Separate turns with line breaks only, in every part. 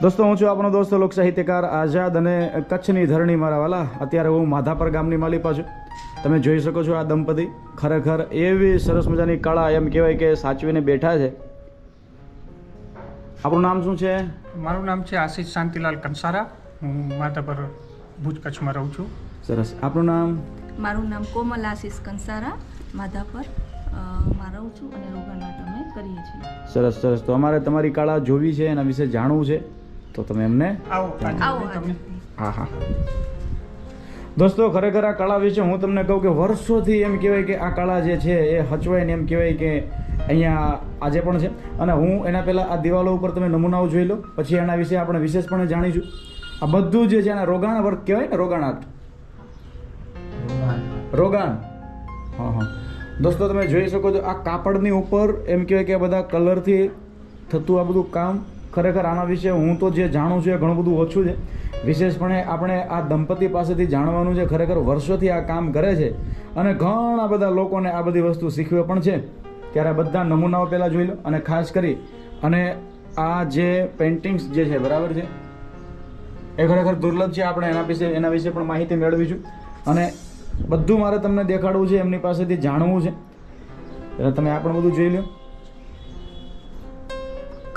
દોસ્તો હું છું આપણો દોસ્ત લોક સાહિત્યકાર આઝાદ અને કચ્છની ધરણી મારા વાલા. અત્યારે હું માધાપર ગામની માલિપા છું. તમે જોઈ શકો છો આ દંપતી ખરેખર એવી સરસ મજાની કળા એમ કહેવાય કે સાચવીને બેઠા છે. આપણું નામ શું છે?
મારું નામ છે આશીષ શાંતિલાલ કંસારા. હું માધાપર ભુજ કચ્છમાં રહું છું.
સરસ. આપણું નામ?
મારું નામ કોમલ આશીષ કંસારા, માધાપર માં રહું છું અને રોગાનાટ અમે કરીએ છીએ.
સરસ સરસ. તો અમારે તમારી કળા જોવી છે, એના વિશે જાણવું છે, તો તમે એમને
આવો
હા હા દોસ્તો, ખરેખર આ કળા વિશે હું તમને કહું કે વર્ષોથી એમ કહેવાય કે આ કળા જે છે એ હચવાઈને એમ કહેવાય કે અહીંયા આજે પણ છે. અને હું એના પહેલાં આ દિવાલો ઉપર તમે નમૂનાઓ જોઈ લો, પછી એના વિશે આપણે વિશેષપણે જાણીશું. આ બધું જે છે એના રોગાણ વર્ક કહેવાય ને, રોગાણાટ, રોગાણ. હા હા દોસ્તો, તમે જોઈ શકો છો આ કાપડની ઉપર એમ કહેવાય કે આ બધા કલરથી થતું આ બધું કામ. ખરેખર આના વિશે હું તો જે જાણું છું એ ઘણું બધું ઓછું છે. વિશેષપણે આપણે આ દંપતી પાસેથી જાણવાનું છે. ખરેખર વર્ષોથી આ કામ કરે છે અને ઘણા બધા લોકોને આ બધી વસ્તુ શીખવે પણ છે. ત્યારે બધા નમૂનાઓ પહેલાં જોઈ લો. અને ખાસ કરી અને આ જે પેઇન્ટિંગ્સ જે છે બરાબર છે એ ખરેખર દુર્લભ છે. આપણે એના વિશે પણ માહિતી મેળવીશું અને બધું મારે તમને દેખાડવું છે, એમની પાસેથી જાણવું છે. એટલે તમે આ પણ બધું જોઈ લો.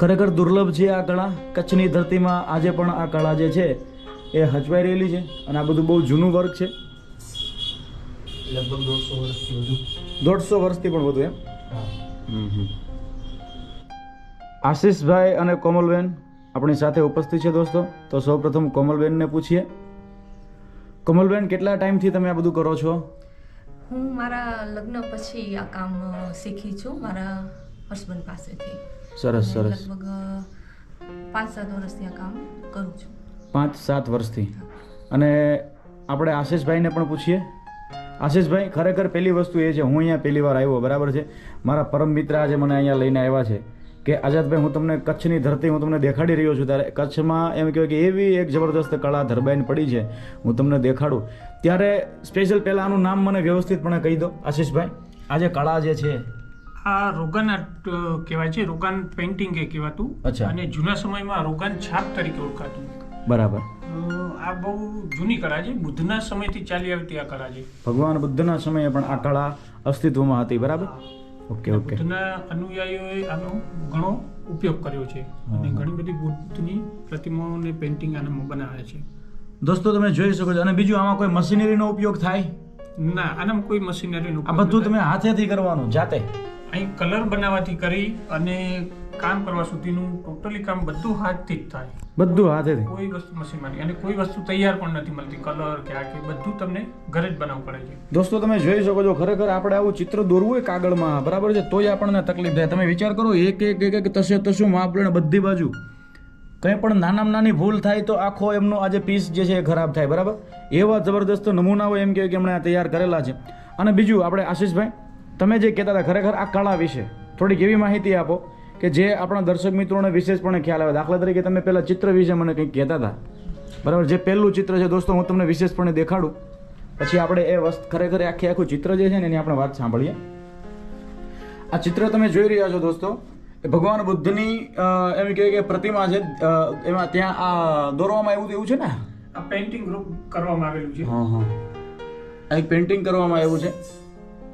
ખરેખર દુર્લભ છે આ કળા. કચ્છની ધરતીમાં આજે પણ આ કળા જે છે એ હચવાઈ રહેલી છે અને આ બધું બહુ જૂનું વર્ક છે.
લગભગ 150 વર્ષથી વધુ.
150 વર્ષથી પણ વધુ એમ. આશીષભાઈ અને કોમલબેન આપણી સાથે ઉપસ્થિત છે દોસ્તો. તો સૌપ્રથમ કોમલબેનને પૂછીએ. કોમલબેન, કેટલા ટાઈમથી તમે આ બધું કરો છો?
હું મારા લગ્ન પછી આ કામ શીખી છું મારા હસબન્ડ પાસેથી.
સરસ સરસ.
લગભગ 5-7 વર્ષથી આ કામ કરું છું.
5-7 વર્ષથી. અને આપણે આશીષભાઈને પણ પૂછીએ. આશીષભાઈ, ખરેખર પહેલી વસ્તુ એ છે, હું અહીંયા પહેલી વાર આવ્યો બરાબર છે. મારા પરમ મિત્ર આજે મને અહીંયા લઈને આવ્યા છે કે આઝાદભાઈ, હું તમને કચ્છની ધરતી હું તમને દેખાડી રહ્યો છું. ત્યારે કચ્છમાં એમ કહેવાય કે એવી એક જબરદસ્ત કળા ધરબાઈને પડી છે, હું તમને દેખાડું. ત્યારે સ્પેશિયલ પહેલાં આનું નામ મને વ્યવસ્થિતપણે કહી દો આશીષભાઈ. આ જે કળા જે છે
આ રોગાન આર્ટ કહેવાય છે. રોગાન પેઇન્ટિંગ એ કહેવાતું.
અચ્છા.
અને જૂના સમયમાં રોગાન છાપ તરીકે ઓળખાતું.
બરાબર.
આ બહુ જૂની કળા છે. બુદ્ધના સમયથી ચાલી આવતી આ કળા છે.
ભગવાન બુદ્ધના સમયે પણ આ કળા અસ્તિત્વમાં હતી. બરાબર. Okay okay.
બુદ્ધના અનુયાયીઓએ આનો ઘણો ઉપયોગ કર્યો છે અને ઘણી બધી બુદ્ધની પ્રતિમાઓને પેઇન્ટિંગ આનામાં બનાવે છે.
દોસ્તો, તમે જોઈ શકો છો. અને બીજું, આમાં કોઈ મશીનરીનો ઉપયોગ થાય?
ના, આનામાં કોઈ મશીનરીનો
આ બધું તમે હાથેથી કરવાનું, જાતે?
અહીં કલર બનાવવાથી કરી અને કામ કરવા સુધીનું ટોટલી કામ બધું હાથથી જ થાય.
બધું હાથેથી?
કોઈ વસ્તુ મશીનમાં નહીં. અને કોઈ વસ્તુ તૈયાર પણ નથી મળતી. કલર કે આ કે બધું તમને ઘરે જ બનાવવું પડે છે.
દોસ્તો, તમે જોઈ શકો છો. ખરેખર આપણે આવું ચિત્ર દોરવું હોય કાગળમાં બરાબર છે તોય આપણને તકલીફ થાય. તમે વિચાર કરો, એક તસે તસું માપ લઈને બધી બાજુ કંઈ પણ નાનામાં નાની ભૂલ થાય તો આખો એમનો આજે પીસ જે છે એ ખરાબ થાય. બરાબર. એવા જબરદસ્ત નમૂનાઓ એમ કહેવાય કે એમણે તૈયાર કરેલા છે. અને બીજું, આપણે આશીષભાઈ, તમે જે કહેતા હતા ખરેખર આ કળા વિશે થોડીક એવી માહિતી આપો કે જે આપણા દર્શક મિત્રોને વિશેષપણે ખ્યાલ આવે. દાખલા તરીકે તમે પહેલાં ચિત્ર વિશે મને કંઈક કહેતા હતા બરાબર. જે પહેલું ચિત્ર છે દોસ્તો, હું તમને વિશેષપણે દેખાડું, પછી આપણે એ વસ્તુ ખરેખર આખું ચિત્ર જે છે ને એની આપણે વાત સાંભળીએ. આ ચિત્ર તમે જોઈ રહ્યા છો દોસ્તો, એ ભગવાન બુદ્ધની એમ કહેવાય કે પ્રતિમા છે. એમાં ત્યાં આ દોરવામાં એવું છે ને,
આ પેઇન્ટિંગ રૂપ કરવામાં આવેલું છે.
હા હા, આ એક પેઇન્ટિંગ કરવામાં આવ્યું છે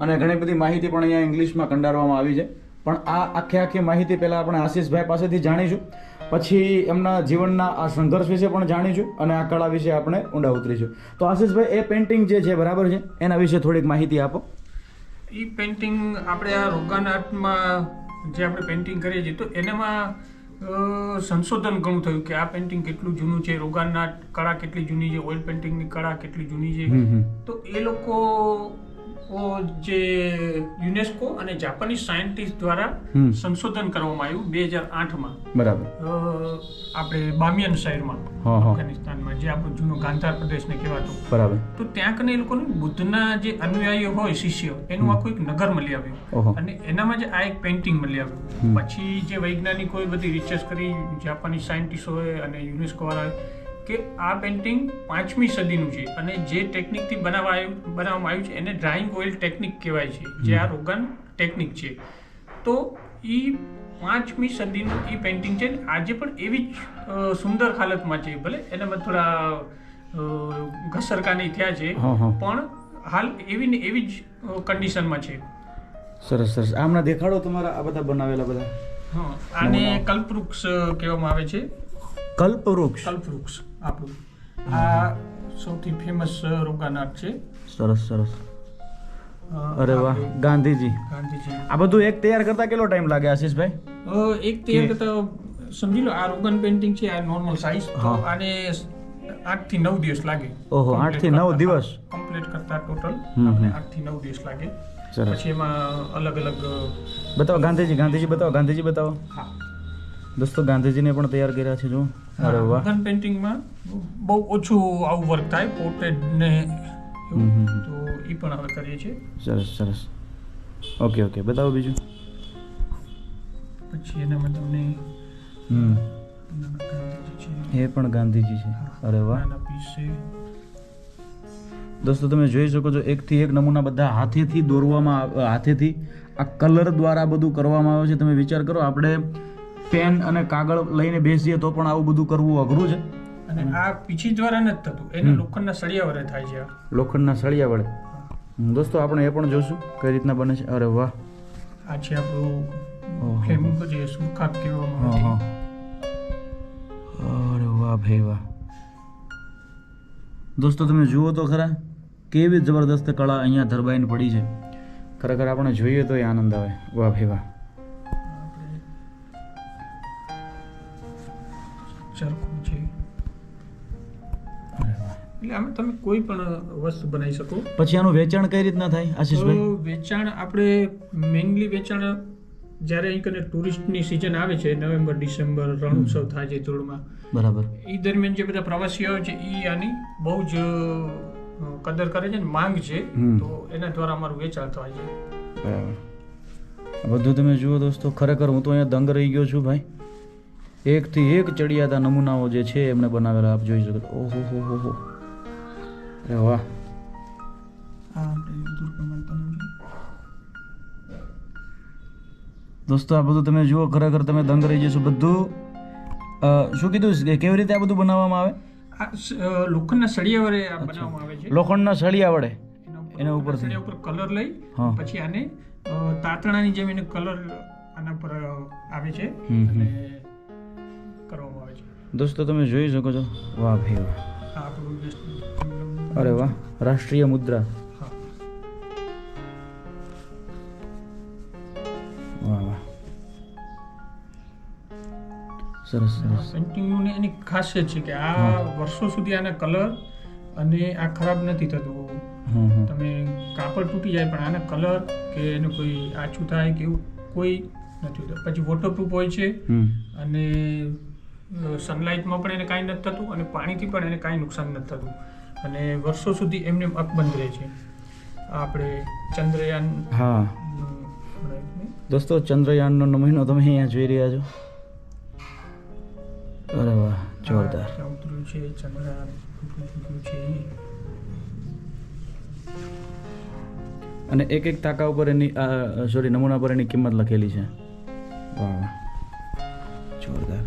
અને ઘણી બધી માહિતી પણ અહીંયા ઇંગ્લિશમાં કંડારવામાં આવી છે. પણ આ આખી માહિતી પહેલાં આપણે આશીષભાઈ પાસેથી જાણીશું, પછી એમના જીવનના આ સંઘર્ષ વિશે પણ જાણીશું અને આ કળા વિશે આપણે ઊંડા ઉતરીશું. તો આશીષભાઈ, એ પેઇન્ટિંગ જે છે બરાબર છે, એના વિશે થોડીક માહિતી આપો.
એ પેઇન્ટિંગ આપણે આ રોગાન આર્ટમાં જે આપણે પેઇન્ટિંગ કરીએ છીએ તો એનામાં સંશોધન ઘણું થયું કે આ પેઇન્ટિંગ કેટલું જૂનું છે, રોગાન આર્ટ કળા કેટલી જૂની છે, ઓઇલ પેઇન્ટિંગની કળા કેટલી જૂની છે. તો એ લોકો જે યુનેસ્કો અને જાપાનીઝ સાયન્ટિસ્ટ દ્વારા સંશોધન કરવામાં આવ્યું 2008માં.
બરાબર.
આપણે બામિયન શહેરમાં અફઘાનિસ્તાનમાં, જે આપણો જૂનો ગાંધાર પ્રદેશને કહેવાતો.
બરાબર.
તો ત્યાં કને એ લોકોને બુદ્ધના જે અનુયાયીઓ હોય, શિષ્ય, એનું આખું એક નગર મળી આવ્યું અને એનામાં જે આ એક પેઇન્ટિંગ મળી આવ્યું. પછી જે વૈજ્ઞાનિકોએ બધી રિસર્ચ કરી, જાપાનીઝ સાયન્ટિસ્ટોએ અને યુનેસ્કો વાળાએ, કે આ પેઇન્ટિંગ 5મી સદીનું છે અને જે ટેકનિકથી બનાવવામાં આવ્યું છે એને ડ્રાઇંગ ઓઇલ ટેકનિક કહેવાય છે, જે આ રોગાન ટેકનિક છે. તો એ 5મી સદીનું એ પેઇન્ટિંગ છે ને આજે પણ એવી જ સુંદર હાલતમાં છે. ભલે એનામાં થોડા ઘસરકાની થયા છે
હા, હા.
પણ હાલ એવી ને એવી જ કન્ડિશનમાં છે.
સરસ સરસ. આમના દેખાડો તમારા આ બધા બનાવેલા બધા.
હા, આને કલ્પવૃક્ષ કહેવામાં આવે છે.
કલ્પવૃક્ષ.
કલ્પવૃક્ષ આપણું આ સૌથી ફેમસ રોગાન આર્ટ છે.
સરસ સરસ. અરે વાહ,
આપણે
ગાંધીજી.
ગાંધીજી
આ બધું એક તૈયાર કરતા કેટલો ટાઈમ લાગે આશીષભાઈ?
એક તૈયાર કરતા સમજી લો આ રોગન પેઇન્ટિંગ છે આ નોર્મલ સાઇઝ તો
હા.
આને 8 થી 9 દિવસ લાગે.
ઓહો, 8 થી 9 દિવસ.
કમ્પ્લીટ કરતા ટોટલ
હમ,
આપણે
હમ.
8 થી 9 દિવસ લાગે.
સરસ.
પછી એમાં અલગ અલગ
બતાવો ગાંધીજી, ગાંધીજી બતાવો, ગાંધીજી બતાવો.
હા
દોસ્તો ગાંધીજીને પણ તૈયાર કર્યા છે જો. અરે વાહ.
રોગન પેઇન્ટિંગમાં બહુ ઓછું આવું વર્ક થાય પોર્ટ્રેટ ને
હમ,
એવું.
હમ.
તો એ પણ હવે કરીએ છીએ.
સરસ સરસ. ઓકે ઓકે, બતાવો બીજું.
પછી એનામાં તમને
હમ,
ગાંધીજી છે.
એ પણ ગાંધીજી છે. અરે વાહ.
નાના પીસ છે.
દોસ્તો તમે જોઈ શકો છો એકથી એક નમૂના બધા હાથેથી દોરવામાં હાથેથી આ કલર દ્વારા બધું કરવામાં આવે છે. તમે વિચાર કરો આપણે પેન અને કાગળ લઈને બેસીએ તો પણ આવું બધું કરવું અઘરું છે.
અને આ પીછી દ્વારા નથી થતું, એને લોખંડના સળિયા વડે થાય છે આ.
લોખંડના સળિયા વડે. દોસ્તો આપણે એ પણ જોશું કઈ રીતના બને છે. અરે વાહ.
આ છે આપણું
ઓહો.
ફ્લેમિંગ જે સુરખાબ કહેવામાં
હા
આવે છે.
હા. અરે વાહ ભાઈ વાહ. દોસ્તો તમે જુઓ તો ખરા કેવી જબરદસ્ત કળા અહીંયા ધરબાઈને પડી છે. ખરેખર આપણે જોઈએ તો આનંદ આવે. વાહ ભાઈ વાહ.
ચરખું છે.
અરે વાહ.
એટલે આમાં તમે કોઈ પણ વસ્તુ બનાવી શકો.
પછી આનું વેચાણ કઈ રીતના થાય આશીષભાઈ?
તો વેચાણ આપણે મેઇનલી વેચાણ જ્યારે અહીં કને ટુરિસ્ટની સિઝન આવે છે નવેમ્બર ડિસેમ્બર રણોત્સવ થાય છે ધૂળમાં
બરાબર.
એ દરમિયાન જે બધા પ્રવાસીઓ આવે છે એ આની બહુ જ કદર કરે છે ને માંગ છે.
હમ.
તો એના દ્વારા અમારું વેચાણ થાય છે.
બરાબર. આ બધું તમે જુઓ દોસ્તો ખરેખર હું તો અહીંયા દંગ રહી ગયો છું ભાઈ. એકથી એક ચડિયાતા નમૂનાઓ જે છે એમણે બનાવેલા આપ જોઈ શકો છો. ઓહો હો હો હો. અરે વાહ.
આ આપણે દુર્ગા માતાનું છે.
દોસ્તો આ બધું તમે જુઓ ખરેખર તમે દંગ રહી જશો. બધું શું કીધું કે કેવી રીતે આ બધું બનાવવામાં આવે?
આ લોખંડના સળિયા વડે આ બનાવવામાં આવે છે.
લોખંડના સળિયા વડે. એના
એના
ઉપરથી.
સળિયા ઉપર કલર લઈ
હા.
પછી આને તાતણાની જેમ એને કલર આના પર આવે છે
હમ, હમ.
અને કરવામાં આવે છે.
દોસ્તો તમે જોઈ શકો છો. વાહ ભાઈ વાહ.
આ આપણું national
અરે વાહ. રાષ્ટ્રીય મુદ્રા.
હા.
વાહ વાહ. સરસ સરસ.
પેઇન્ટિંગનું ને એની ખાસિયત છે કે આ વર્ષો સુધી આના કલર અને આ ખરાબ નથી થતું.
હમ હમ.
તમે કાપડ તૂટી જાય પણ આના કલર કે એનું કોઈ આછું થાય કે એવું કોઈ નથી થતું. પછી વોટરપ્રૂફ હોય છે
હમ.
અને સનલાઇટમાં પણ એને કાંઈ નથી થતું અને પાણીથી પણ એને કાંઈ નુકસાન નથી થતું અને વર્ષો સુધી એમને અકબંધ રહે છે. આ આપણે ચંદ્રયાન
હા દોસ્તો ચંદ્રયાનનો નમૂનો તમે અહીંયા જોઈ રહ્યા છો. અરે વાહ જોરદાર.
ઉતર્યું છે ચંદ્રયાન ઉતર્યું છે.
અને એક એક તાકા ઉપર એની સોરી નમૂના પર એની કિંમત લખેલી છે. વાહ વાહ જોરદાર.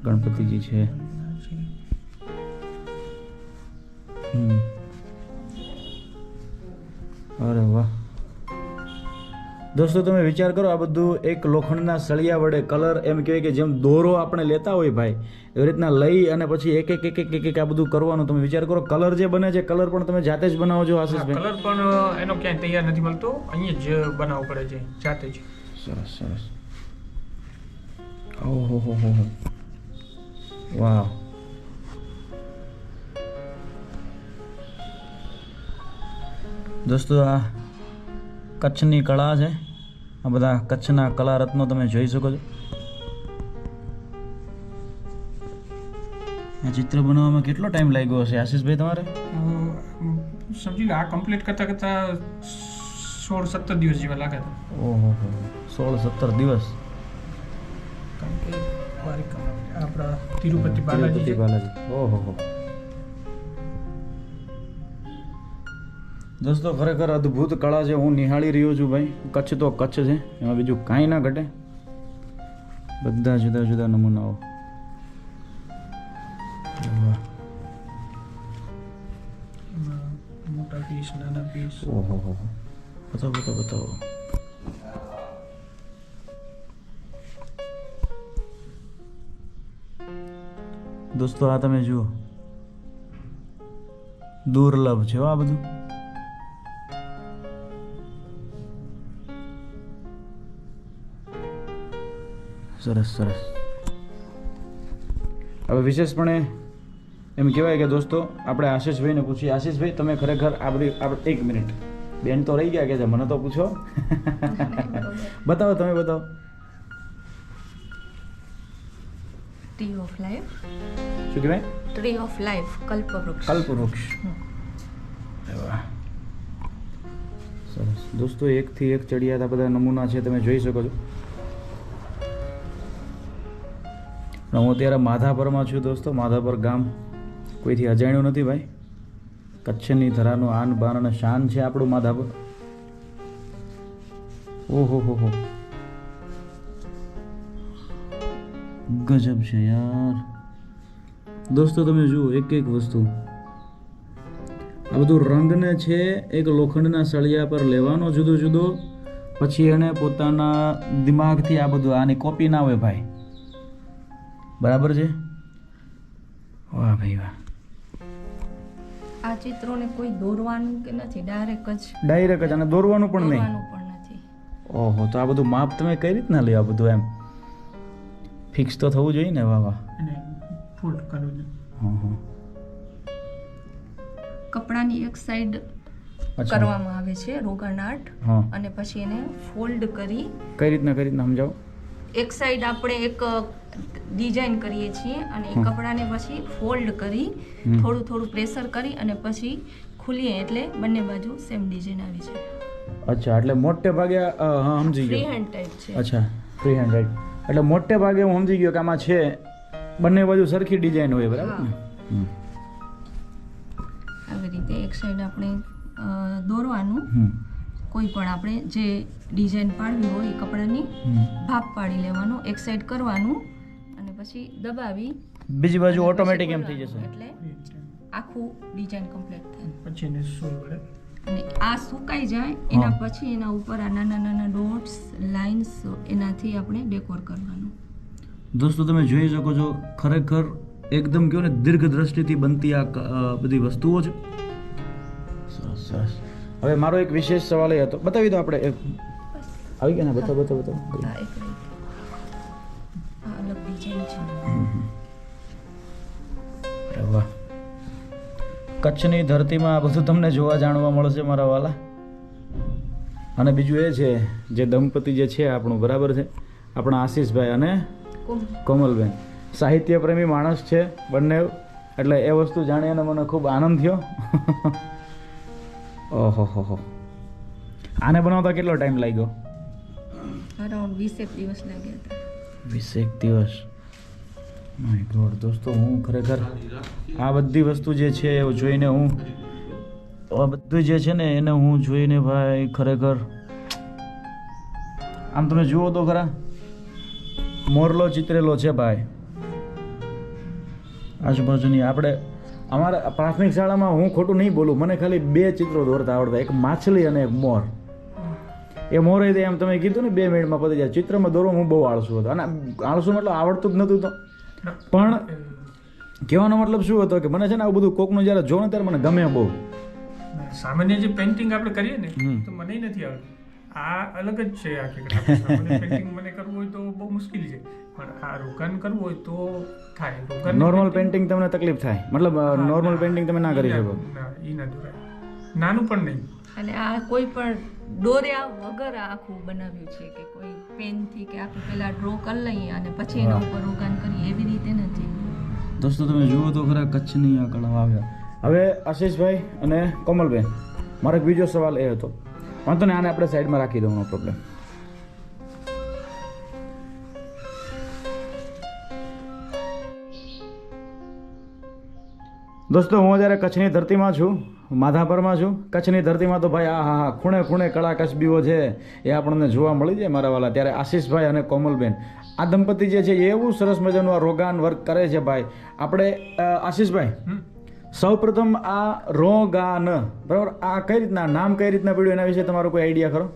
ગણપતિજી છે. હમ. અરે વાહ. દોસ્તો તમે વિચાર કરો આ બધું એક લોખંડના સળિયા વડે કલર એમ કહેવાય કે જેમ દોરો આપણે લેતા હોય ભાઈ એવી રીતના લઈ અને પછી એક એક એક એક એક એક આ બધું કરવાનું. તમે વિચાર કરો કલર જે બને છે કલર પણ તમે જાતે જ બનાવો છો આશીષભાઈ?
કલર પણ એનો ક્યાંય તૈયાર નથી મળતો, અહીંયા જ બનાવવો પડે છે જાતે જ.
સરસ સરસ. ઓહો હો હો. વાહ. દોસ્તો આ કચ્છની કળા છે. આ બધા કચ્છના કલા રત્નો તમે જોઈ શકો છો. આ ચિત્ર બનાવવામાં કેટલો ટાઈમ લાગ્યો હશે આશીષભાઈ તમારે?
સમજી લો આ કમ્પ્લીટ કરતા કરતા 16-17 દિવસ જેવા લાગ્યા હતા.
ઓહો હો 16-17 દિવસ.
કારણ કે આપણા તિરુપતિ બાલાજી છે.
ઓહો હો. દોસ્તો ખરેખર અદ્ભુત કળા છે. હું નિહાળી રહ્યો છું ભાઈ. કચ્છ તો કચ્છ છે, એમાં બીજું કાંઈ ના ઘટે. બધા જુદા જુદા નમૂનાઓ. વાહ.
એમાં મોટા પીસ, નાના પીસ.
ઓહો હો. બતાવો બતાવો બતાવો. દોસ્તો આ તમે જુઓ, દુર્લભ છે હો આ બધું. સરસ સરસ. હવે વિશેષપણે એમ કહેવાય કે દોસ્તો આપણે આશીષભાઈને પૂછીએ. આશીષભાઈ તમે ખરેખર આ બધી એક મિનિટ બેન તો રહી ગયા કે છે, મને તો પૂછો. બતાવો તમે બતાવો.
Tree of life.
શું કહેવાય?
ટ્રી ઓફ લાઈફ, કલ્પવૃક્ષ.
કલ્પવૃક્ષ. વાહ સરસ. દોસ્તો એકથી એક ચડિયાતા બધા નમૂના છે, તમે જોઈ શકો છો. હું અત્યારે માધાપરમાં છું દોસ્તો. માધાપર ગામ કોઈથી અજાણ્યું નથી ભાઈ. કચ્છની ધરાનું આન બાન અને શાન છે આપણું માધાપર. ઓહો હો હો, ગજબ છે યાર. દોસ્તો તમે જુઓ એક એક વસ્તુ. આ બધું રંગને છે એક લોખંડના સળિયા પર લેવાનો જુદો જુદો, પછી એને પોતાના દિમાગથી આ બધું આની કોપી ના હોય ભાઈ. બરાબર છે. વાહ ભાઈ વાહ.
આ ચિત્રોને કોઈ દોરવાનું કે નથી, ડાયરેક્ટ જ
ડાયરેક્ટ જ, અને દોરવાનું પણ નહીં.
દોરવાનું પણ નથી.
ઓહો, તો આ બધું માપ તમે કઈ રીતના લ્યો? આ બધું એમ ફિક્સ તો થવું જોઈએ ને. વાહ વાહ.
અને ફોલ્ડ કરવું.
હા હા.
કપડાની એક સાઈડ કરવામાં આવે છે રોગન આર્ટ,
હા.
અને પછી એને ફોલ્ડ કરી
કઈ રીતના સમજાવો.
એક સાઈડ આપણે એક ડિઝાઇન કરીએ છીએ અને એ કપડાને પછી ફોલ્ડ કરી થોડું થોડું પ્રેશર કરી અને પછી ખુલીએ એટલે બંને બાજુ સેમ ડિઝાઇન આવી છે.
અચ્છા, એટલે મોટે ભાગે હા સમજી
ફ્રી
ગયો.
હેન્ડ ટાઈપ છે.
અચ્છા, ફ્રી હેન્ડ રાઈટ. એટલે મોટે ભાગે હું સમજી ગયો કે આમાં છે બંને બાજુ સરખી ડિઝાઇન હોય. બરાબર ને?
આવી રીતે એક સાઈડ આપણે દોરવાનું, કોઈ પણ આપણે જે ડિઝાઇન પાડવી હોય એ કપડાની ભાગ પાડી લેવાનો, એક સાઈડ કરવાનું અને પછી દબાવી
બીજી બાજુ
અને
ઓટોમેટિક
પછી
એમ થઈ
ખોલવાનું.
જશે.
એટલે આખું ડિઝાઇન કમ્પ્લીટ થાય.
પછી એને સોલ વડે
અને આ સુકાઈ જાય એના પછી એના ઉપર આ નાના નાના ડોટ્સ, લાઇન્સ, એનાથી આપણે ડેકોર કરવાનું.
દોસ્તો તમે જોઈ શકો છો, ખરેખર એકદમ કહો ને દીર્ઘ દ્રષ્ટિથી બનતી આ બધી વસ્તુઓ છે. સરસ સરસ. હવે મારો એક વિશેષ સવાલ એ હતો, બતાવી દો આપણે. આવી ગયા ને? બતાવો બતાવો બતાવો.
આ એક રીતે આ અલગ ડિઝાઇન છે.
અરે વાહ. કચ્છની ધરતીમાં આ બધું તમને જોવા જાણવા મળશે મારા વાલા. અને બીજું એ છે, જે દંપતી જે છે આપણું, બરાબર છે, આપણા આશીષભાઈ અને કોમલબેન, સાહિત્ય પ્રેમી માણસ છે બંને. એટલે એ વસ્તુ જાણીને મને ખૂબ આનંદ થયો. ઓહો હો હો. આને બનાવતા કેટલો ટાઈમ લાગ્યો?
અરાઉન્ડ 20 દિવસ લાગ્યા હતા.
20 દિવસ. My God. દોસ્તો હું ખરેખર આ બધી વસ્તુ જે છે એ જોઈને આ બધું જે છે ને એને હું જોઈને ભાઈ ખરેખર આમ તમે જુઓ તો ખરા, મોરલો ચિતરેલો છે ભાઈ આજુબાજુની. આપણે અમારા પ્રાથમિક શાળામાં, હું ખોટું નહીં બોલું, મને ખાલી 2 ચિત્રો દોરતા આવડતા, એક માછલી અને એક મોર. એ મોર એ એમ તમે કીધું ને 2 મિનિટમાં પતી જાય. ચિત્રમાં દોરવા હું બહુ આળસુ હતો, અને આળસુ મતલબ આવડતું જ નહોતું. તો પણ કહેવાનો મતલબ શું હતો કે મને છે ને આવું બધું કોકનું જ્યારે જોઉં ને ત્યારે મને ગમે બહુ.
સામાન્ય જે પેઇન્ટિંગ આપણે કરીએ ને તો મને નથી આવડતું. આ અલગ જ છે. આખી સામાન્ય પેઇન્ટિંગ મને કરવું હોય તો બહુ મુશ્કેલ છે, પણ આ રોકાણ કરવું હોય તો થાય. રોકાણ
નોર્મલ પેઇન્ટિંગ તમને તકલીફ થાય, મતલબ નોર્મલ પેઇન્ટિંગ તમે ના કરી શકો.
ના દોરાય, નાનું પણ નહીં.
અને આ કોઈ પણ દોર્યા વગર આ આખું બનાવ્યું છે કે કોઈ પેનથી કે આખું પહેલા ડ્રો કરી લઈએ અને પછી એના ઉપર રોકાણ કરીએ, એવી રીતે નથી.
દોસ્તો તમે જુઓ તો ખરા કચ્છની આ કળા આવ્યા. હવે આશીષભાઈ અને કોમલબેન, મારો એક બીજો સવાલ એ હતો, વાંધો ને આને આપણે સાઈડમાં રાખી દઉં, નો પ્રોબ્લેમ. દોસ્તો હું જ્યારે કચ્છની ધરતીમાં છું, માધાપરમાં છું. કચ્છની ધરતીમાં તો ભાઈ હા ખૂણે ખૂણે કળા કસબીઓ છે એ આપણને જોવા મળી જાય મારા વાલા. ત્યારે આશીષભાઈ અને કોમલબેન આ દંપતી જે છે એ એવું સરસ મજાનું આ રોગાન વર્ક કરે છે ભાઈ. આપણે આશીષભાઈ સૌપ્રથમ આ રોગાન બરાબર આ કઈ રીતના નામ કઈ રીતના પડ્યું એના વિશે તમારો કોઈ આઈડિયા ખરો?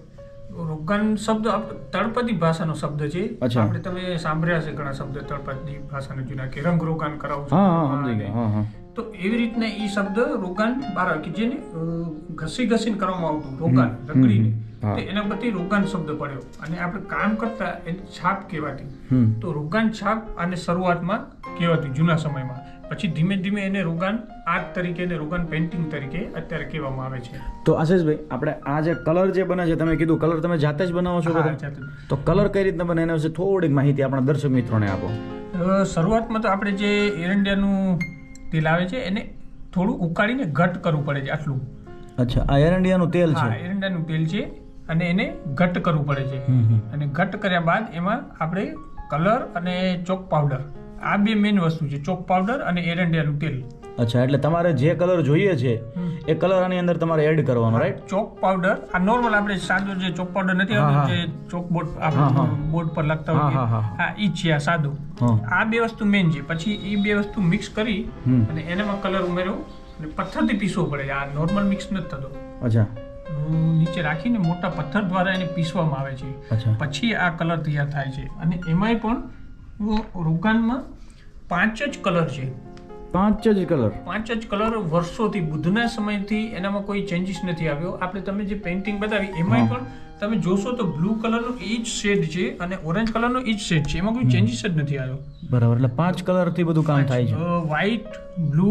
રોગાન શબ્દ તળપદી ભાષાનો શબ્દ છે.
અચ્છા.
આપણે તમે સાંભળ્યા છે ઘણા શબ્દ તળપદી ભાષાના જૂના કે રંગ રોગાન કરાવું છું.
હા હા સમજી ગયો. હા હા
તો એવી રીતના એ શબ્દ રોગાન બહાર આવે કે જેને ઘસીને કરવામાં આવતું રોગાન રગડીને
હા.
તો એના પરથી રોગાન શબ્દ પડ્યો અને આપણે કામ કરતા એને છાપ કહેવાતી.
હમ
તો રોગાન છાપ અને શરૂઆતમાં કહેવાતું જૂના સમયમાં. પછી ધીમે ધીમે એને રોગાન આર્ટ તરીકે અને રોગાન પેઇન્ટિંગ તરીકે અત્યારે કહેવામાં આવે છે.
તો આશીષભાઈ આપણે આ જે કલર જે બને છે તમે કીધું કલર તમે જાતે જ બનાવો છો
હા,
બધા?
જાતે જ.
તો કલર કઈ રીતના બને એના વિશે થોડીક માહિતી આપણા દર્શક મિત્રોને આપો.
શરૂઆતમાં તો આપણે જે એરંડિયાનું તેલ આવે છે એને થોડું ઉકાળીને ઘટ કરવું પડે છે આટલું.
અચ્છા આ એરંડિયાનું તેલ
હા,
છે.
એરંડાનું તેલ છે અને એને ઘટ કરવું પડે છે. અને ઘટ કર્યા બાદ એમાં આપણે કલર અને ચોક પાવડર આ બે મેઇન વસ્તુ છે, ચોક પાવડર અને એરંડિયાનું તેલ.
અચ્છા એટલે તમારે જે કલર જોઈએ છે એ કલર આની અંદર તમારે એડ કરવાનો રાઈટ?
ચોક પાવડર આ નોર્મલ આપણે સાદો જે ચોક પાવડર નથી
હા,
આવતો
હા.
જે ચોક બોર્ડ
હા,
આપણે
હા.
બોર્ડ પર લખતા
હા,
હોઈએ
હા, હા.
હા ઈ જ છે આ સાદું.
હા.
આ બે વસ્તુ મેઇન છે. પછી એ બે વસ્તુ મિક્સ કરી અને એનામાં કલર ઉમેરો અને પથ્થરથી પીસવો પડે. આ નોર્મલ મિક્સ નથી થતો.
અચ્છા
નીચે રાખીને મોટા પથ્થર દ્વારા એને પીસવામાં આવે છે.
અચ્છા
પછી આ કલર તૈયાર થાય છે. અને એમાંય પણ રોગાનમાં 5 જ કલર છે.
5 જ કલર?
5 જ કલર વર્ષોથી બુદ્ધના સમયથી એનામાં કોઈ ચેન્જીસ નથી આવ્યો. આપણે તમે જે પેઇન્ટિંગ બતાવી એમાંય પણ તમે જોશો તો બ્લુ કલરનો એ જ શેડ છે અને ઓરેન્જ કલરનો એ જ શેડ છે. એમાં કોઈ ચેન્જીસ જ નથી આવ્યો.
બરાબર એટલે 5 કલર થી બધું કામ થાય છે?
વ્હાઈટ, બ્લુ,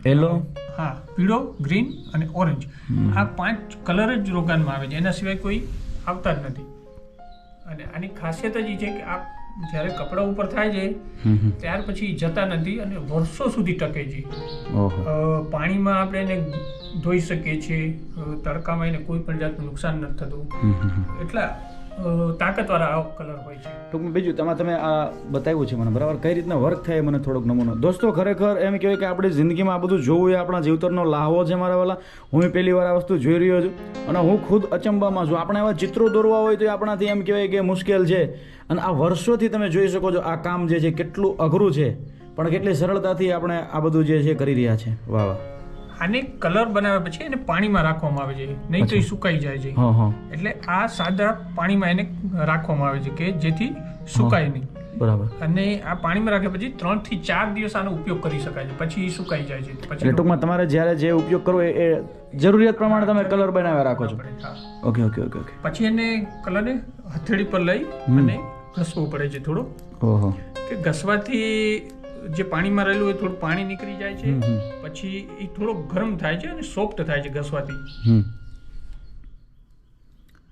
યલો,
હા પીળો, ગ્રીન અને ઓરેન્જ આ 5 કલર જ રોગાનમાં આવે છે. એના સિવાય કોઈ આવતા જ નથી. અને આની ખાસિયત જ એ છે કે આ જ્યારે કપડા ઉપર થાય છે ત્યાર પછી જતા નથી અને વર્ષો સુધી ટકે છે.
ઓહો
પાણીમાં આપણે એને ધોઈ શકીએ છીએ, તડકામાં એને કોઈ પણ જાતનું નુકસાન નથી થતું. એટલા તાકાતવાળા આ કલર હોય છે.
ટૂંકમાં બીજું તમે આ બતાવ્યું છે મને બરાબર કઈ રીતના વર્ક થાય મને થોડોક નમૂનો. દોસ્તો ખરેખર એમ કહેવાય કે આપણી જિંદગીમાં આ બધું જોવું એ આપણા જીવતરનો લાહવો છે મારા વાલા. હું પહેલી વાર આ વસ્તુ જોઈ રહ્યો છું અને હું ખુદ અચંબામાં છું. આપણે આવા ચિત્રો દોરવા હોય તો એ આપણાથી એમ કહેવાય કે મુશ્કેલ છે અને આ વર્ષોથી તમે જોઈ શકો છો આ કામ જે છે કેટલું અઘરું છે પણ કેટલી સરળતાથી આપણે આ બધું જે છે કરી રહ્યા છે. વાહ વાહ.
આને કલર બનાવ્યા પછી એને પાણીમાં રાખવામાં આવે છે, નહીં તો એ સુકાઈ જાય છે.
હા હા
એટલે આ સાદા પાણીમાં એને રાખવામાં આવે છે કે જેથી સુકાય નહીં.
બરાબર.
અને આ પાણીમાં રાખ્યા પછી 3 થી 4 દિવસ આનો ઉપયોગ કરી શકાય છે, પછી એ સુકાઈ જાય છે.
એટલે
પછી
ટૂંકમાં તમારે જ્યારે જે ઉપયોગ કરવો એ જરૂરિયાત પ્રમાણે તમે કલર બનાવ્યા રાખો છો?
હા.
Okay okay okay okay.
પછી એને કલરને હથેળી પર લઈ અને ઘસવું પડે છે થોડો,
ઓહો
કે ઘસવાથી જે પાણીમાં રહેલું હોય થોડું પાણી નીકળી જાય છે. પછી એ થોડો ગરમ થાય છે અને સોફ્ટ થાય છે ઘસવાથી.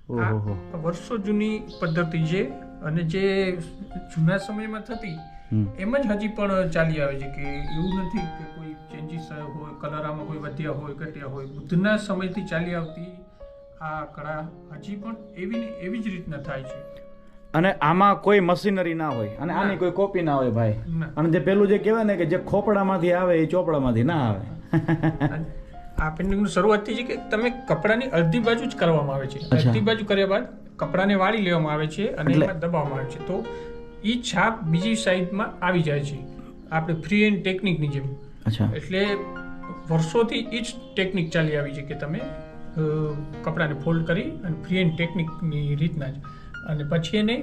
ઓહો
આ વર્ષો જૂની પદ્ધતિ છે અને જે જૂના સમયમાં થતી એમ જ હજી પણ ચાલી આવે છે. કે એવું નથી કે કોઈ ચેન્જીસ હોય, કલર આમાં કોઈ વધ્યા હોય ઘટ્યા હોય. બુદ્ધના સમયથી ચાલી આવતી આ કળા હજી પણ એવી જ રીતના થાય છે.
અને આમાં કોઈ મશીનરી ના હોય અને આની કોઈ કોપી ના હોય ભાઈ.
ના.
અને જે પેલું જે કહેવાય ને કે જે ખોપડામાંથી આવે એ ચોપડામાંથી ના આવે.
આ પેઇન્ટિંગની શરૂઆતથી છે કે તમે કપડાની અડધી બાજુ જ કરવામાં આવે છે.
અચ્છા.
અડધી બાજુ કર્યા બાદ કપડાને વાળી લેવામાં આવે છે અને
એટલે-
એમાં દબાવવામાં આવે છે. તો એ છાપ બીજી સાઈડમાં આવી જાય છે, આપણે ફ્રી હેન્ડ ટેકનિકની જેમ.
અચ્છા
એટલે વર્ષોથી એ જ ટેકનિક ચાલી આવી છે કે તમે કપડાને ફોલ્ડ કરી અને ફ્રી હેન્ડ ટેકનિકની રીતના જ અને પછી એને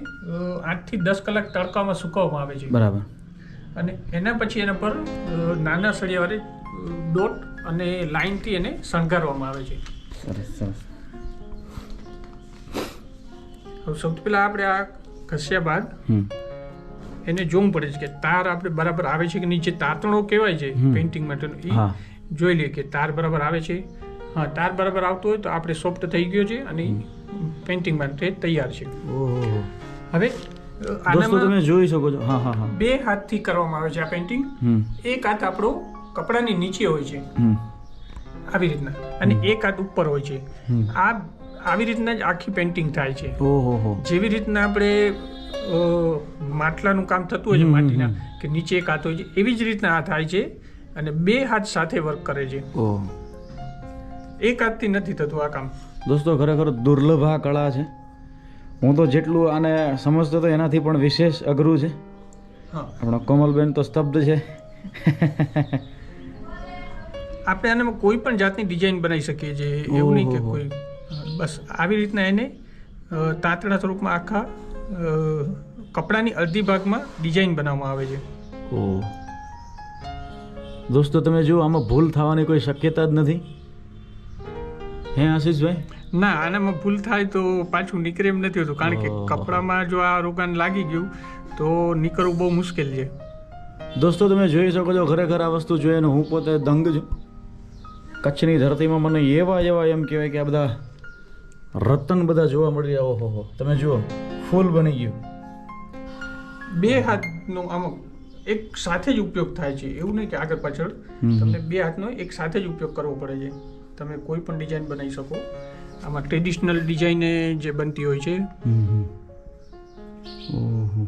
8 થી 10 કલાક તડકામાં સુકવવામાં આવે છે.
બરાબર.
અને એના પછી એના પર નાના સળિયાવાળી ડોટ અને લાઈનથી એને શણગારવામાં આવે છે.
સરસ સરસ.
હવે સૌથી પહેલા આપણે આ ઘસ્યા બાદ એને જોવું પડે છે કે તાર આપણે બરાબર આવે છે કે નીચે તાતણો કહેવાય છે પેઇન્ટિંગ માટેનો, એ
હા.
જોઈ લઈએ કે તાર બરાબર આવે છે. હા, તાર બરાબર આવતો હોય તો આપણે સોફ્ટ થઈ ગયો છે અને પેઇન્ટિંગ માટે તૈયાર છે.
ઓહો
હવે
દોસ્તો
આનામાં
તમે જોઈ શકો છો. હા હા હા.
2 હાથથી કરવામાં આવે છે આ પેઇન્ટિંગ. એક હાથ આપણો કપડાની નીચે હોય છે આવી રીતના અને એક હાથ ઉપર હોય છે. આવી રીતના જ આખી પેઇન્ટિંગ થાય છે.
ઓહો
જેવી રીતના આપણે માટલાનું કામ થતું હોય છે માટીના કે નીચે એક હાથ હોય છે, એવી જ રીતના આ થાય છે અને 2 હાથ સાથે વર્ક કરે છે.
ઓહો.
એક હાથથી નથી થતું આ કામ.
દોસ્તો ખરેખર દુર્લભ આ કળા છે હું તો જેટલું આને સમજતો હતો એનાથી પણ વિશેષ અઘરું છે.
હા,
આપણા કોમલબેન તો સ્તબ્ધ છે.
આપણે આનામાં કોઈ પણ જાતની ડિઝાઇન બનાવી શકીએ છીએ. એવું નહીં કે
ઓહો.
કોઈ બસ આવી રીતના એને તાંતણા સ્વરૂપમાં આખા કપડાની અડધી ભાગમાં ડિઝાઇન બનાવવામાં આવે છે.
ઓહ દોસ્તો તમે જુઓ, આમાં ભૂલ થવાની કોઈ શક્યતા જ નથી. હે આશીષભાઈ?
ના, આનામાં ભૂલ થાય તો પાછું નીકળે એમ નથી હોતું, કારણ કે
ઓહો.
કપડામાં જો આ રોગાન લાગી ગયું તો નીકળવું બહુ મુશ્કેલ છે.
દોસ્તો તમે જોઈ શકો છો, ખરેખર આ વસ્તુ જોઈને હું પોતે દંગ છું. કચ્છની ધરતીમાં મને એવા એમ કહેવાય કે આ બધા રતન બધા જોવા મળી રહ્યા. ઓહો તમે જુઓ, ફૂલ બની ગયું.
બે હાથનો આમાં એક સાથે જ ઉપયોગ થાય છે, એવું નહીં કે આગળ પાછળ. તમને બે હાથનો એક સાથે જ ઉપયોગ કરવો પડે છે. તમે કોઈ પણ ડિઝાઇન બનાવી શકો. આમાં ટ્રેડિશનલ ડિઝાઇન જે બનતી હોય છે.
ઓહો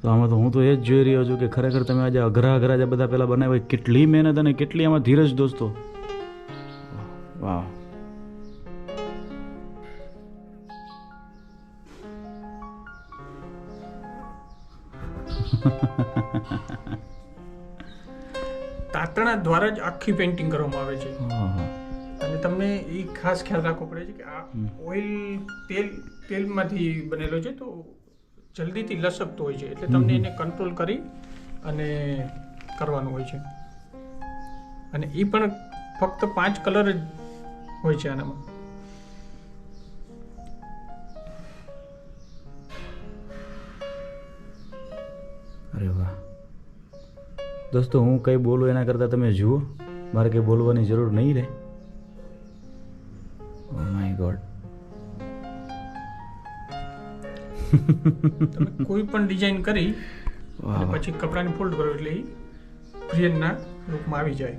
તો આમાં તો હું તો એ જ જોઈ રહ્યો છું કે ખરેખર તમે આજે અઘરા જે બધા પેલા બનાવ્યા, કેટલી મહેનત અને કેટલી આમાં ધીરજ દોસ્તો. વાહ.
તાંતણા દ્વારા જ આખી પેઇન્ટિંગ કરવામાં આવે છે.
હા.
અને તમને એ ખાસ ખ્યાલ રાખવો પડે છે કે આ ઓઇલ તેલમાંથી બનેલો છે, તો જલ્દીથી લસકતો હોય છે, એટલે તમને એને કંટ્રોલ કરી અને કરવાનું હોય છે. અને એ પણ ફક્ત 5 કલર જ હોય છે આનામાં.
અરે વાહ દોસ્તો, હું કંઈ બોલું એના કરતાં તમે જુઓ, મારે કંઈ બોલવાની જરૂર નહીં રહે. Oh my God.
તમે કોઈ પણ ડિઝાઇન કરી
વાહ
અને
વાહ.
પછી કપડાને ફોલ્ડ કરો એટલે એ પ્રિયનના રૂપમાં આવી જાય.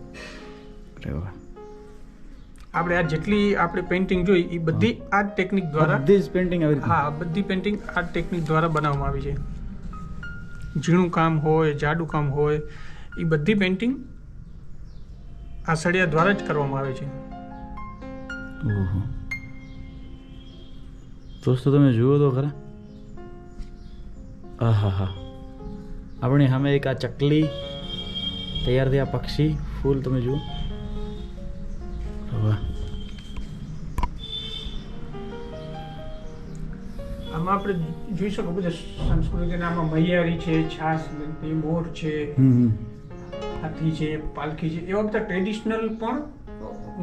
અરે વાહ.
આપણે આ જેટલી આપણે પેઇન્ટિંગ જોઈ એ બધી આ ટેકનિક દ્વારા,
બધી જ પેઇન્ટિંગ આવી રીતે.
હા, બધી પેઇન્ટિંગ આ ટેકનિક દ્વારા બનાવવામાં આવી છે. ઝીણું કામ હોય, જાડું કામ હોય, એ બધી પેઇન્ટિંગ આ સળિયા દ્વારા જ કરવામાં આવે છે.
ઓહો દોસ્તો તમે જુઓ તો ખરા. આહા હા. આપણી સામે એક આ ચકલી તૈયાર થયા, પક્ષી, ફૂલ તમે જુઓ. વાહ.
આમાં આપણે જોઈ શકો બધા સંસ્કૃતિના, આમાં મૈયારી છે, છાસ બનતી, મોર છે, હાથી છે, પાલખી છે, એવા બધા ટ્રેડિશનલ પણ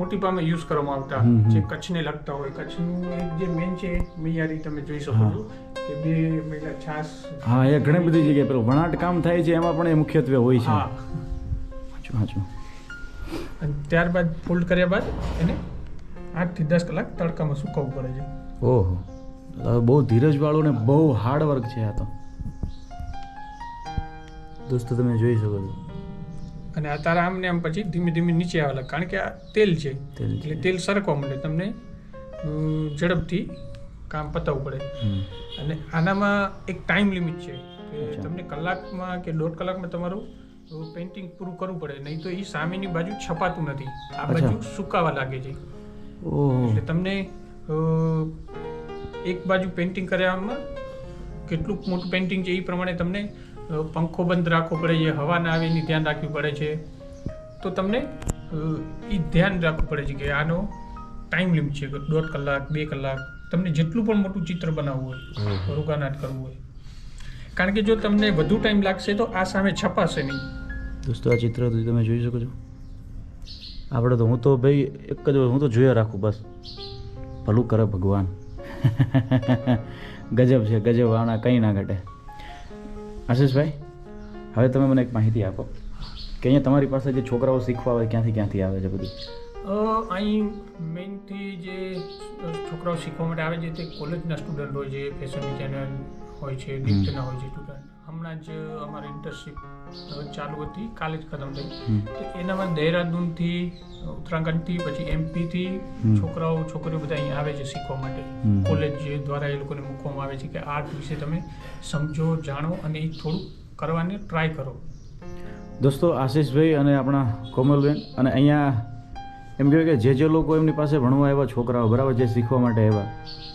મોટી પામે યુઝ કરવામાં આવતા, જે કચ્છને લગતા હોય. કચ્છનું એક જે મેન છે મૈયારી, તમે જોઈ શકો છો કે બે મહિલા છાસ.
હા, એ ઘણી બધી જગ્યાએ પેલું વણાટ કામ થાય છે, એમાં પણ એ મુખ્યત્વે હોય છે.
હા,
સાચું.
અને ત્યારબાદ ફોલ્ડ કર્યા બાદ એને 8 થી 10 કલાક તડકામાં સુકવવું પડે છે.
ઓહો, બહુ ધીરજવાળું ને બહુ હાર્ડ વર્ક છે આ તો. દોસ્તો તમે જોઈ શકો છો.
અને આ તારા આમ ને આમ પછી ધીમે ધીમે નીચે આવે લાગે, કારણ કે આ તેલ છે,
તેલ છે.
એટલે તેલ સરકવા માંડે, તમને ઝડપથી કામ પતાવવું પડે. અને આનામાં એક ટાઈમ લિમિટ છે કે તમને કલાકમાં કે 1.5 કલાકમાં તમારું પેઇન્ટિંગ પૂરું કરવું પડે, નહીં તો એ સામેની બાજુ છપાતું નથી, આ બાજુ સુકાવા લાગે છે.
ઓહો.
એટલે તમને એક બાજુ પેઇન્ટિંગ કરવામાં કેટલું મોટું પેઇન્ટિંગ છે એ પ્રમાણે તમને પંખો બંધ રાખવો પડે છે, હવા ના આવે એની ધ્યાન રાખવી પડે છે. તો તમને એ ધ્યાન રાખવું પડે છે કે આનો ટાઈમ લિમિટ છે 1.5 કલાક 2 કલાક, તમને જેટલું પણ મોટું ચિત્ર બનાવવું હોય, રોગાનાટ કરવું હોય. કારણ કે જો તમને વધુ ટાઈમ લાગશે તો આ સામે છપાશે નહીં.
દોસ્તો આ ચિત્ર તમે જોઈ શકો છો. આપણે તો હું તો ભાઈ એક જ હું તો જોયા રાખું, બસ ભલું કરે ભગવાન. ગજબ છે, ગજબ. આના કંઈ ના ઘટે. આશીષભાઈ, હવે તમે મને એક માહિતી આપો કે અહીંયા તમારી પાસે જે છોકરાઓ શીખવા આવે ક્યાંથી આવે છે બધું?
અહીં મેઇનથી જે છોકરાઓ શીખવા માટે આવે છે તે કોલેજના સ્ટુડન્ટ હોય છે, ફેશન ડિઝાઇનર હોય છે, ડિપ્ટના હોય છે સ્ટુડન્ટ. હમણાં જ અમારી ઇન્ટર્નશીપ ચાલુ હતી, કાલે જ ખતમ થઈ. તો એનામાં દહેરાદૂનથી, ઉત્તરાખંડથી, પછી એમપીથી છોકરીઓ બધા અહીં આવે છે શીખવા માટે. કોલેજ દ્વારા એ લોકોને મૂકવામાં આવે છે કે આર્ટ વિશે તમે સમજો, જાણો અને એ થોડું કરવાની ટ્રાય કરો.
દોસ્તો આશીષભાઈ અને આપણા કોમલબેન, અને અહીંયા એમ કહેવાય કે જે લોકો એમની પાસે ભણવા આવ્યા છોકરાઓ બરાબર જે શીખવા માટે આવ્યા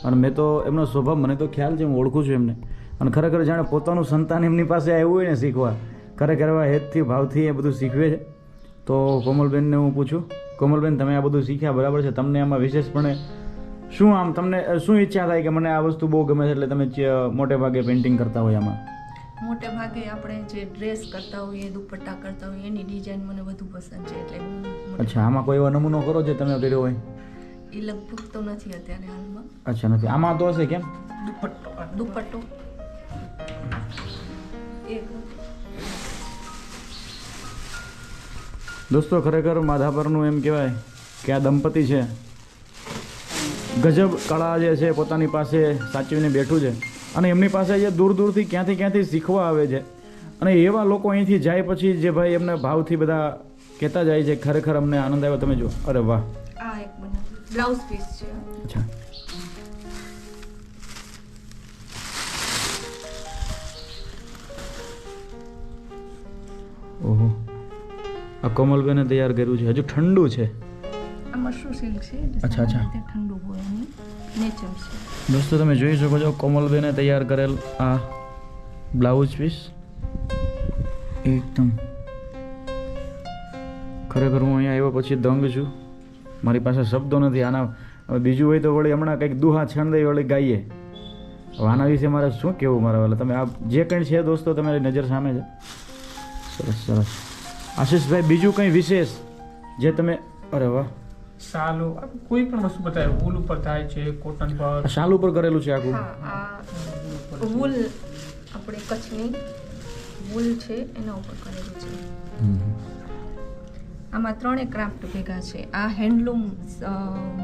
અને મેં તો એમનો સ્વભાવ મને તો ખ્યાલ છે, હું ઓળખું છું એમને, અને ખરેખર જાણે પોતાનું સંતાન એમની પાસે આવ્યું હોય ને શીખવા, ખરેખર એવા હેતથી ભાવથી એ બધું શીખવે છે. તો કોમલબેનને હું પૂછું, કોમલબેન તમે આ બધું શીખ્યા બરાબર છે, તમને આમાં વિશેષપણે શું આમ તમને શું ઈચ્છા થાય કે મને આ વસ્તુ બહુ ગમે છે એટલે તમે મોટે ભાગે પેઇન્ટિંગ કરતા હોય આમાં?
મોટે ભાગે આપણે જે ડ્રેસ કરતા હોઈએ, દુપટ્ટા કરતા હોઈએ, એની ડિઝાઇન મને વધુ પસંદ છે એટલે હું
અચ્છા, આમાં કોઈ એવો નમૂનો કરો જે તમે કર્યો હોય?
એ લગભગ તો નથી અત્યારે હાલમાં.
અચ્છા, નથી. આમાં તો હશે કેમ?
દુપટ્ટો
દોસ્તો ખરેખર માધાપરનું એમ કહેવાય કે આ દંપતી છે ગજબ કળા જે છે પોતાની પાસે સાચવીને બેઠું છે, અને એમની પાસે જે દૂર દૂરથી ક્યાંથી શીખવા આવે છે, અને એવા લોકો અહીંથી જાય પછી જે ભાઈ એમને ભાવથી બધા કહેતા જાય છે, ખરેખર અમને આનંદ આવ્યો. તમે જો, અરે વાહ,
આ એક બ્લાઉઝ પીસ છે.
અચ્છા, ઓહો, આ કોમલબેને તૈયાર કર્યું છે, હજુ ઠંડુ છે.
આ મશરૂ સિલ્ક છે.
અચ્છા, અચ્છા.
ઠંડુ હોય અને નેચર છે.
દોસ્તો તમે જોઈ શકો છો કોમલબેને તૈયાર કરેલ આ બ્લાઉઝ પીસ એકદમ ખરેખર હું અહીંયા આવ્યો પછી દંગ છું, મારી પાસે શબ્દો નથી આના. હવે બીજું હોય તો વળી હમણાં કંઈક દુહા છંદ વળી ગાઈએ. હવે આના વિશે મારે શું કહેવું મારા વાલા? તમે આ જે કંઈ છે દોસ્તો તમારી નજર સામે છે. સરસ સરસ. આશીષભાઈ બીજું કંઈ વિશેષ જે તમે, અરે વાહ,
સાલો કોઈ પણ વસ્તુ બતાવે, વૂલ ઉપર થાય છે, કોટન પર.
શાલ ઉપર કરેલું છે આખું?
હા, આ વૂલ આપણે કચ્છની વૂલ છે એના ઉપર કરેલું છે. આમાં 3 ક્રાફ્ટ ભેગા છે. આ હેન્ડલૂમ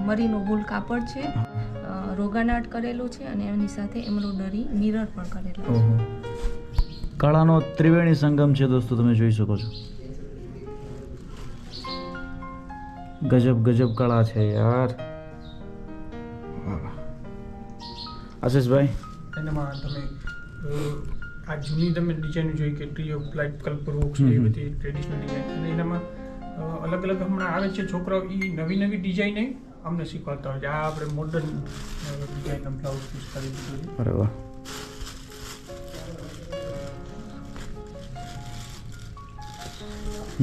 મરીનો વૂલ કાપડ છે, રોગાન આર્ટ કરેલું છે, અને એની સાથે એમ્બ્રોઇડરી મિરર પણ કરેલું છે.
ઓહો, કળાનો ત્રિવેણી સંગમ છે દોસ્તો, તમે જોઈ શકો છો. ગજબ કળા છે યાર. આશીષભાઈ,
એનામાં તમે આ જૂની તમે ડિઝાઇન જોઈ કે ટ્રી ઓફ લાઈફ કલ્પર વર્ક્સ એ બધી ટ્રેડિશનલ ડિઝાઇન, અને એનામાં અલગ અલગ હમણાં આવે છે છોકરાઓ, એ નવી ડિઝાઇન અમને શીખવાડતા હોય છે. આ આપણે મોડર્ન ડિઝાઇન બ્લાઉઝ પીસ કરી દીધું છે.
અરે વાહ,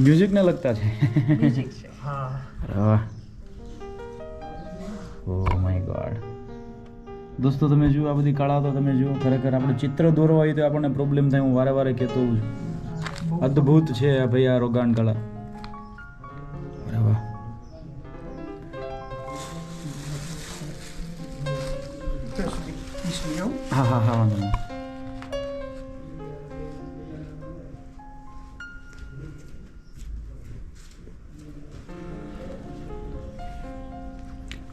મ્યુઝિક ને લગતા છે.
મ્યુઝિક છે.
હા,
અરે વાહ, ઓ માય ગોડ. દોસ્તો તમે જુઓ આ બધી કળા, તો તમે જુઓ ખરેખર આપણે ચિત્ર દોરવા હોય તો આપણને પ્રોબ્લેમ થાય. હું વારે વારે કહેતો હોઉં છું, અદ્ભુત છે આ ભાઈ આ રોગાન કળા. અરે વાહ, હા હા હા, વાંધો નહીં.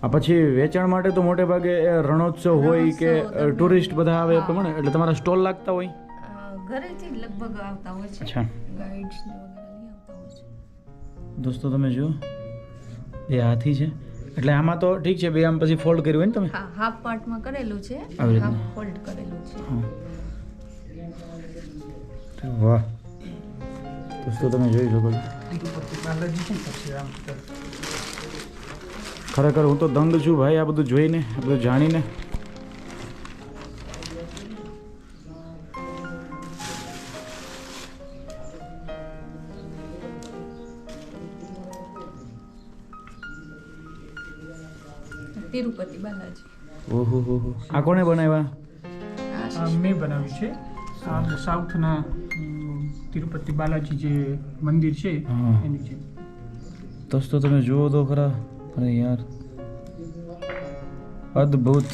આ પછી વેચાણ માટે તો મોટે ભાગે રણોત્સવ હોય કે ટુરિસ્ટ બધા આવે પ્રમાણે, એટલે તમારા સ્ટોલ લાગતા હોય?
ઘરેથી જ લગભગ આવતા હોય છે.
અચ્છા.
ગાઈડ્સ ને વગેરે લઈ આવતા હોય છે.
દોસ્તો તમે જુઓ, બે હાથી છે, એટલે આમાં તો ઠીક છે, બે આમ પછી ફોલ્ડ કર્યું હોય ને તમે?
હા, હાફ પાર્ટમાં કરેલું છે,
આવી રીતના.
હાફ ફોલ્ડ કરેલું છે.
હા, વાહ દોસ્તો તમે જોઈ શકો છો.
તિરુપતિ બાલાજી છે ને, પછી આમ
ખરેખર હું તો દંગ છું ભાઈ આ બધું જોઈને, આ બધું જાણીને.
તિરુપતિ બાલાજી.
ઓહો હો હો, આ કોણે બનાવ્યા?
આ મેં બનાવ્યું છે. આ સાઉથના તિરુપતિ બાલાજી જે મંદિર છે
હા.
એની છે.
દોસ્તો તમે જુઓ તો ખરા, અરે યાર અદ્ભુત.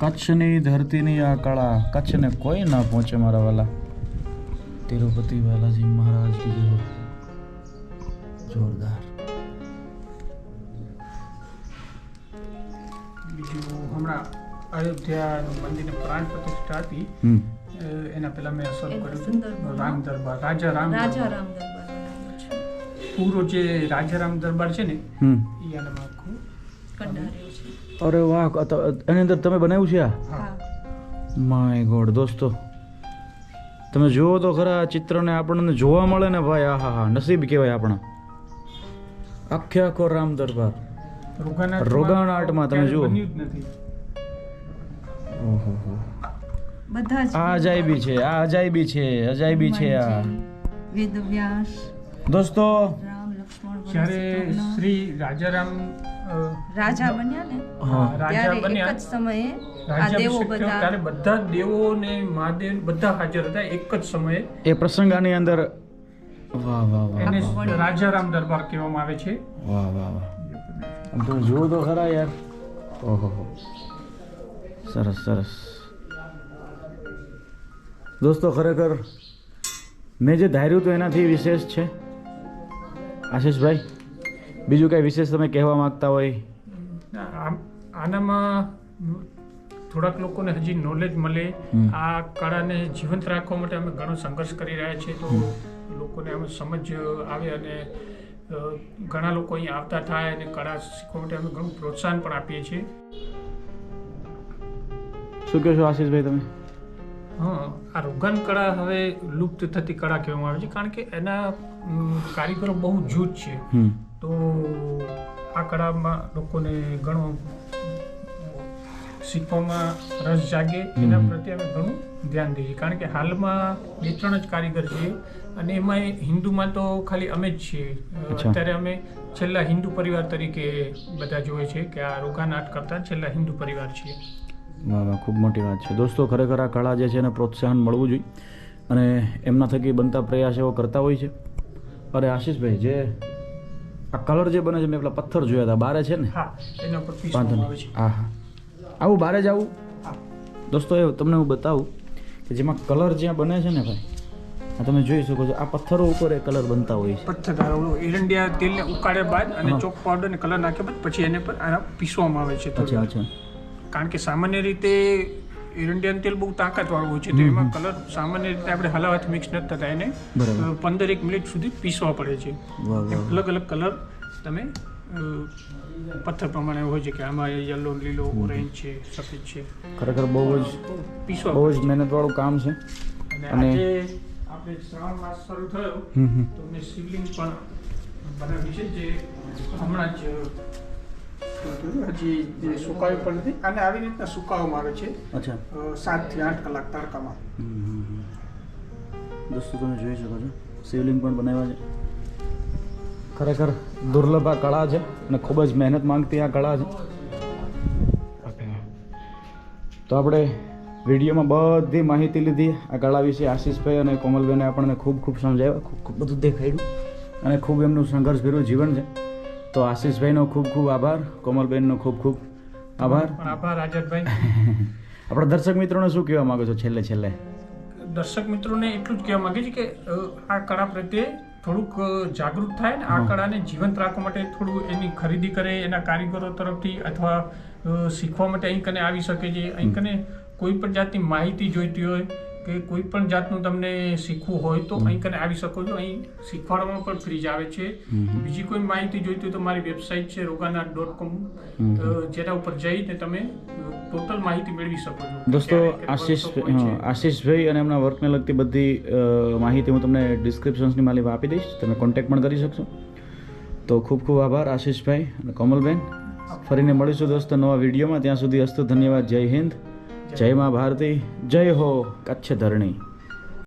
કચ્છની ધરતીની આ કળા, કચ્છને કોઈ ના પહોંચે મારા વાલા. તિરુપતિ બાલાજી મહારાજ કી જય હો. જોરદાર.
બીજું હમણાં અયોધ્યાનું મંદિરની પ્રાણ પ્રતિષ્ઠા હતી, એના પહેલા મેં અસર
એના
કર્યું
સંદર્ભમાં
રામ દરબાર, રાજા રામ
રાજા
દરબાર.
રામ દરબાર બનાવ્યો છે.
પૂરો જે રાજા રામ દરબાર છે ને, એ આનામાં આખું
કંડાર્યો છે.
અરે વાહ, એની અંદર તમે બનાવ્યું છે આ?
હા.
હા.
માય ગોડ દોસ્તો, તમે જુઓ તો ખરા આ ચિત્રને આપણને જોવા મળે ને ભાઈ, આહા હા, નસીબ કહેવાય આપણા. આખે આખો રામ દરબાર રોગાન આર્ટમાં તમે જુઓ.
બન્યું જ નથી.
ઓહો હો.
બધા જ
આ અજાયબી છે, આ અજાયબી છે, અજાયબી છે આ.
વેદવ્યાસ,
દોસ્તો
રામ, લક્ષ્મણ,
જ્યારે
ભરત,
શ્રી રાજારામ
રાજા બન્યા ને
હા
રાજા
ત્યારે એક
બન્યા,
જ સમયે આ
રાજ્યાભિષેક
દેવો
થયો, ત્યારે
બધા
બધા દેવો ને મહાદેવ બધા હાજર હતા એક જ સમયે.
એ પ્રસંગ આની અંદર. વાહ વાહ વાહ
એને રાજારામ દરબાર કહેવામાં આવે છે.
વાહ વાહ વાહ. આમ તમે જુઓ તો ખરા યાર. ઓહો હો. સરસ સરસ. દોસ્તો ખરેખર મેં જે ધાર્યું હતું એનાથી વિશેષ છે. આશીષભાઈ, બીજું કઈ વિશેષ તમે કહેવા માંગતા હોય?
આનામાં થોડાક લોકોને હજી નોલેજ મળે.
હમ.
આ કળાને જીવંત રાખવા માટે અમે ઘણો સંઘર્ષ કરી રહ્યા છીએ, તો લોકોને અમે સમજ આવે અને ઘણા લોકો અહીં આવતા થાય અને કળા શીખવા માટે અમે ઘણું પ્રોત્સાહન પણ આપીએ છીએ.
શું કહો છો આશીષભાઈ તમે?
હા, આ રોગાન કળા હવે લુપ્ત થતી કળા કહેવામાં આવે છે, કારણ કે એના કારીગરો બહુ જૂથ છે.
હમ.
તો આ કળામાં લોકોને ઘણો શીખવામાં રસ જાગે એના પ્રત્યે અમે ઘણું ધ્યાન દઈએ, કારણ કે હાલમાં 2-3 જ કારીગર છે અને એમાં હિન્દુમાં તો ખાલી અમે જ છીએ.
અચ્છા.
અત્યારે અમે છેલ્લા હિન્દુ પરિવાર તરીકે બધા જોવે છે કે આ રોગાન આર્ટ કરતા છેલ્લા હિન્દુ પરિવાર છીએ.
વાહ વાહ, ખૂબ મોટી વાત છે. દોસ્તો ખરેખર આ કળા જે છે એને પ્રોત્સાહન મળવું જોઈએ અને એમના થકી બનતા પ્રયાસ એવો કરતા હોય છે. અરે આશીષભાઈ, જે આ કલર જે બને છે, મેં પેલા પથ્થર જોયા હતા બારે છે ને?
હા, એના પર
વાંધો
પીસવામાં આવે છે.
નહીં. હા હા, આવું બારે જ આવું.
હા.
દોસ્તો એ તમને હું બતાવું કે જેમાં કલર જ્યાં બને છે ને ભાઈ, આ તમે જોઈ શકો છો, આ પથ્થરો ઉપર એ કલર બનતા હોય છે.
પથ્થર એરંડિયા તેલને ઉકાળ્યા બાદ અને ચોક પાવડર ને કલર નાખ્યા બાદ પછી એને પર આના પીસવામાં આવે છે થોડી
અચ્છા
વાર.
અચ્છા.
કારણ કે સામાન્ય રીતે એરંડિયાનું તેલ બહુ તાકાતવાળું હોય છે, તો એમાં કલર સામાન્ય રીતે આપણે હલાવાથી મિક્સ નથી થતા, એને
બરાબર.
15 મિનિટ સુધી પીસવા પડે છે.
વાહ વાહ.
અલગ અલગ કલર તમે પથ્થર પ્રમાણે હોય છે કે આમાં યલો, લીલો, ઓરેન્જ છે, સફેદ છે.
ખરેખર બહુ જ
પીસવા
બહુ
પડે
જ મહેનતવાળું કામ છે.
છે.
અને-
અને આજે આપણે શ્રાવણ માસ શરૂ થયો
હમ હમ.
તો મેં શિવલિંગ પણ બનાવી છે, જે હમણાં જ હજી જે સુકાયું પણ નથી, અને આવી રીતના સુકાવવામાં આવે છે
અચ્છા.
7 થી 8 કલાક તડકામાં.
દોસ્તો તમે જોઈ શકો છો, શિવલિંગ પણ બનાવ્યા છે. ખરેખર દુર્લભ આ કળા છે અને ખૂબ જ મહેનત માંગતી આ કળા છે. તો આપણે વિડીયોમાં બધી માહિતી લીધી આ કળા વિશે. આશીષભાઈ અને કોમલબેને આપણને ખૂબ ખૂબ સમજાવ્યા, ખૂબ બધું દેખાડ્યું અને ખૂબ એમનું સંઘર્ષભર્યું જીવન છે. તો આશીષભાઈનો ખૂબ ખૂબ આભાર, કોમલબેનનો ખૂબ ખૂબ આભાર.
પણ આભાર આઝાદભાઈ.
આપણા દર્શક મિત્રોને શું કહેવા માંગો છો છેલ્લે છેલ્લે?
દર્શક મિત્રોને એટલું જ કહેવા માંગે છે કે આ કળા પ્રત્યે થોડુંક જાગૃત થાય ને આ કળાને જીવંત રાખવા માટે થોડું એની ખરીદી કરે એના કારીગરો તરફથી, અથવા શીખવા માટે અહીં કને આવી શકે છે. અહીં કને કોઈ પણ જાતની માહિતી જોઈતી હોય કે કોઈ પણ જાતનું તમને શીખવું હોય તો અહીં કને આવી શકો છો. અહીં શીખવાડવામાં પણ ફ્રી જ આવે છે. બીજી કોઈ માહિતી જોઈતી હોય તો મારી વેબસાઇટ છે roganart.com, જેના ઉપર જઈને તમે ટોટલ માહિતી મેળવી શકો છો.
દોસ્તો
ક્યારે workshop હોય છે.
આશીષભાઈ અને એમના વર્કને લગતી બધી માહિતી હું તમને ડિસ્ક્રિપ્શન્સની માલિક આપી દઈશ, તમે કોન્ટેક્ટ પણ કરી શકશો. તો ખૂબ ખૂબ આભાર આશીષભાઈ અને કોમલબેન. ફરીને મળીશું દોસ્તો નવા વિડીયોમાં. ત્યાં સુધી અસ્તુ ધન્યવાદ. જય હિન્દ, જય મા ભારતી, જય હો કચ્છ ધરણી.